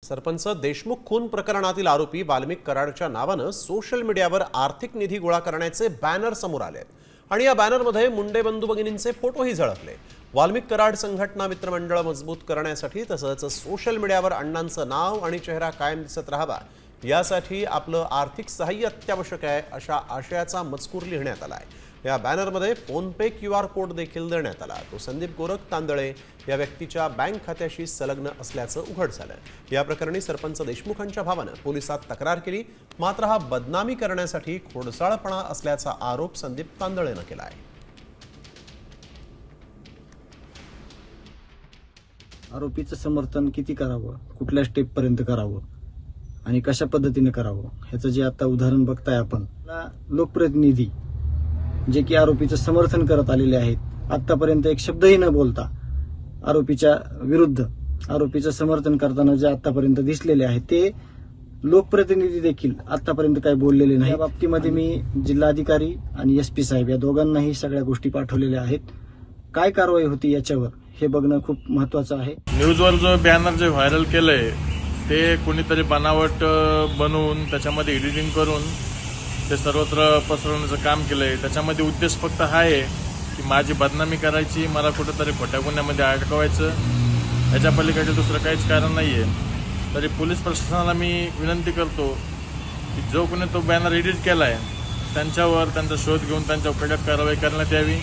सरपंच देशमुख खून प्रकरणातील आरोपी वाल्मिक कराडच्या नावाने सोशल मीडियावर आर्थिक निधी गोळा करण्याचे बॅनर समोर आले आणि या बॅनरमध्ये मुंडे बंधू भगिनींचे फोटोही झळकले। वाल्मिक कराड संघटना मित्रमंडळ मजबूत करण्यासाठी तसंच सोशल मीडियावर अण्णांचं नाव आणि चेहरा कायम दिसत राहावा यासाठी आपलं आर्थिक सहाय्य अत्यावश्यक आहे अशा आशयाचा मजकूर लिहिण्यात आला आहे। या बॅनरमध्ये फोन पे QR कोड देखील देण्यात आला। तो संदीप गोरख तांदळे या व्यक्तीच्या बँक खात्याशी संलग्न असल्याचं उघड झालं। या प्रकरणी सरपंच देशमुखांच्या भावानं पोलिसात तक्रार केली, मात्र हा बदनामी करण्यासाठी खोडसाळपणा असल्याचा आरोप संदीप तांदळेनं केला आहे। आरोपीचं समर्थन किती करावं, कुठल्या स्टेप पर्यंत करावं आणि कशा पद्धतीने करावं ह्याचं जे आता उदाहरण बघताय आपण, लोकप्रतिनिधी जे की आरोपीचं समर्थन करत आलेले आहेत, आतापर्यंत एक शब्दही न बोलता आरोपीच्या विरुद्ध आरोपीचं समर्थन करताना जे आतापर्यंत दिसलेले आहेत ते लोकप्रतिनिधी देखील आतापर्यंत काही बोललेले नाही। या बाबतीमध्ये मी जिल्हाधिकारी आणि SP साहेब या दोघांनाही सगळ्या गोष्टी पाठवलेल्या आहेत। काय कारवाई होती याच्यावर हे बघणं खूप महत्त्वाचं आहे। न्यूजवर जो बॅनर जे व्हायरल केलंय ते कोणीतरी बनावट बनवून त्याच्यामध्ये एडिटिंग करून ते सर्वत्र पसरवण्याचं काम केलंय। त्याच्यामध्ये उद्देश फक्त हा आहे की माझी बदनामी करायची, मला कुठेतरी खोट्या गुन्ह्यामध्ये अडकवायचं, याच्या पलीकडे दुसरं काहीच कारण नाहीये। तरी पोलीस प्रशासनाला मी विनंती करतो की जो कोणी तो बॅनर एडिट केलाय त्यांच्यावर त्यांचा शोध घेऊन त्यांच्या कडक कारवाई करण्यात यावी।